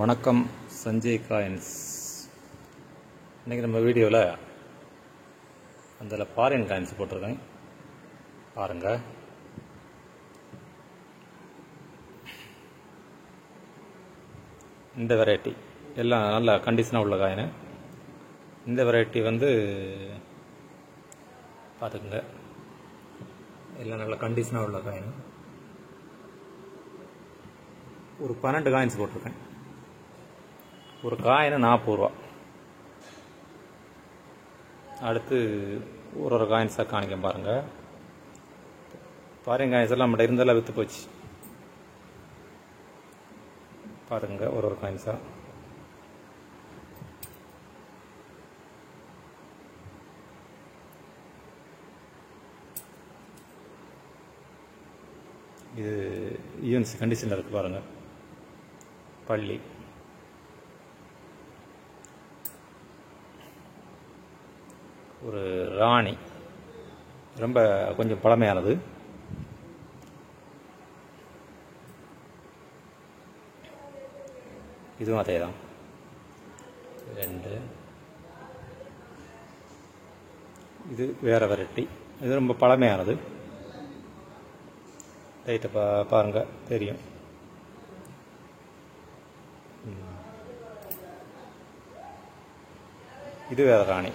வணக்கம் சஞ்சய் காயின்ஸ். இன்றைக்கி நம்ம வீடியோவில் அதில் ஃபாரின் காயின்ஸ் போட்டிருக்கேன் பாருங்கள். இந்த வெரைட்டி எல்லாம் நல்ல கண்டிஷனாக உள்ள காயின். இந்த வெரைட்டி பார்த்துக்குங்க, எல்லாம் நல்ல கண்டிஷனாக உள்ள காயின். ஒரு 12 காயின்ஸ் போட்டிருக்கேன். ஒரு காயின் 40 ரூபா. அடுத்து ஒரு காயின்ஸாக காணிக்க பாருங்கள். ஃபாரின் காயின்ஸ் எல்லாம் நம்மகிட்ட இருந்தெல்லாம் விற்று போச்சு. பாருங்க ஒரு காயின்ஸாக. இது யூஎன்சி கண்டிஷனில் இருக்குது பாருங்கள். பள்ளி ஒரு ராணி, ரொம்ப கொஞ்சம் பழமையானது. இதுவும் அதே தான். 2 இது வேறு வெரைட்டி. இது ரொம்ப பழமையானது. லைட்டை பாருங்கள், தெரியும். இது வேறு ராணி.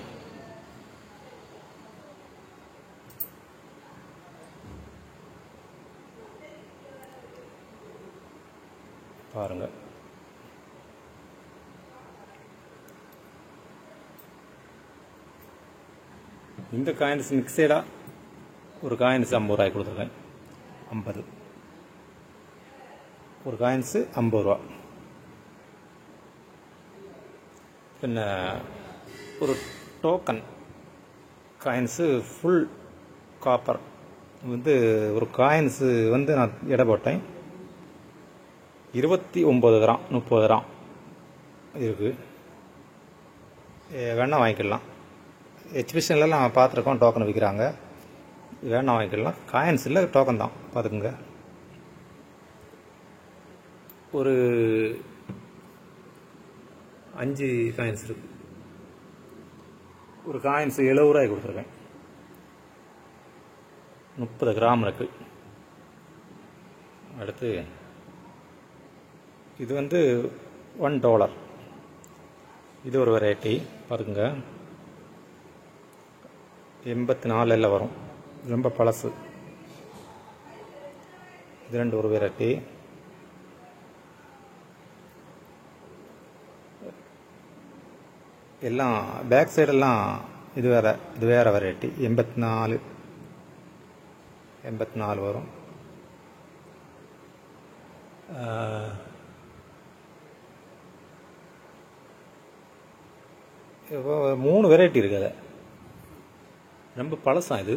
பாருங்க. இந்த காயின்ஸ் மிக்சடாக ஒரு காயின்ஸ் 50 ரூபாய்க்கு கொடுத்துருக்கேன். 50 ஒரு காயின்ஸு 50 ரூபா. பின்ன ஒரு டோக்கன் காயின்ஸு ஃபுல் காப்பர் ஒரு காயின்ஸு நான் எடை போட்டேன். 29 கிராம் 30 கிராம் இருக்குது. வேணால் வாங்கிக்கலாம். எக்ஸிபிஷன்லாம் பார்த்துருக்கோம், டோக்கன் விற்கிறாங்க. வேணால் வாங்கிக்கலாம். காயின்ஸ் இல்லை, டோக்கன் தான். பார்த்துக்குங்க. ஒரு 5 காயின்ஸ் இருக்கு. ஒரு காயின்ஸ் 70 ரூபாய்க்கு கொடுத்துருக்கேன். 30 கிராம் இருக்கு. அடுத்து இது $1. இது ஒரு வெரைட்டி. பாருங்க, 84 வரும். ரொம்ப பழசு. இது 2 ஒரு வெரைட்டி. எல்லாம் பேக் சைடெல்லாம் இது வேறு வெரைட்டி. 84 வரும். இப்போ 3 வெரைட்டி இருக்குது. ரொம்ப பழசாக இது.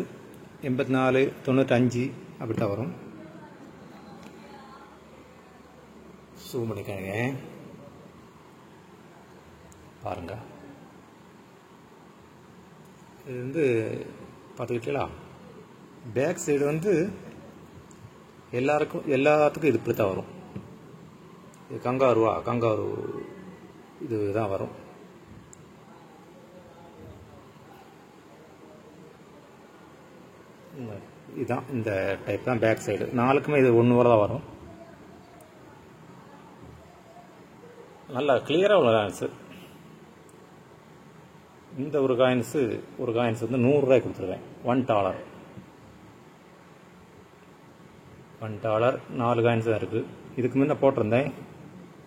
84, 95 அப்படித்தான் வரும். ஜூம் பண்ணிக்காங்க பாருங்க. இது பார்த்துக்கிட்டீங்களா? பேக் சைடு எல்லாத்துக்கும் இது இப்படி தான் வரும். இது கங்காரு இதுதான் வரும். இதுதான் இந்த டைப் தான் பேக் சைடு. 4க்குமே இது 1 வரை தான் வரும். நல்லா கிளியராக உள்ள காயின்ஸு. இந்த ஒரு காயின்ஸ் 100 ரூபாய்க்கு கொடுத்துருவேன். $1. $1 4 காயின்ஸ் தான் இருக்குது. இதுக்கு முன்னே போட்டிருந்தேன்.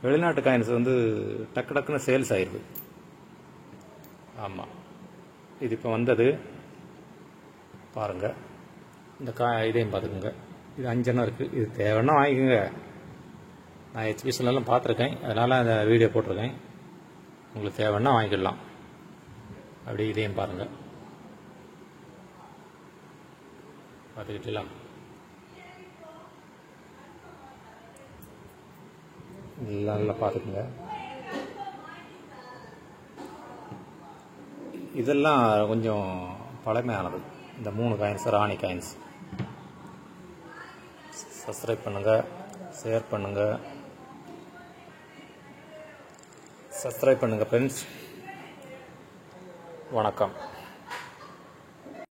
வெளிநாட்டு காயின்ஸ் டக்கு டக்குன்னு சேல்ஸ் ஆயிடுது. ஆமாம், இது இப்போ வந்தது. பாருங்கள், இந்த இதையும் பார்த்துக்குங்க. இது 5 எண்ணம் இருக்குது. இது தேவைன்னா வாங்கிக்கோங்க. நான் எக்ஸிபிஷன்லாம் பார்த்துருக்கேன், அதனால் அந்த வீடியோ போட்டிருக்கேன். உங்களுக்கு தேவைன்னா வாங்கிக்கலாம். அப்படி இதையும் பாருங்கள். பார்த்துக்கிட்டலாம். நல்லா பார்த்துக்குங்க. இதெல்லாம் கொஞ்சம் பழமையானது. இந்த 3 காயின்ஸ் ராணி காயின்ஸ். சப்ஸ்கிரைப் பண்ணுங்கள், ஷேர் பண்ணுங்கள். சப்ஸ்கிரைப் பண்ணுங்கள் ஃப்ரெண்ட்ஸ். வணக்கம்.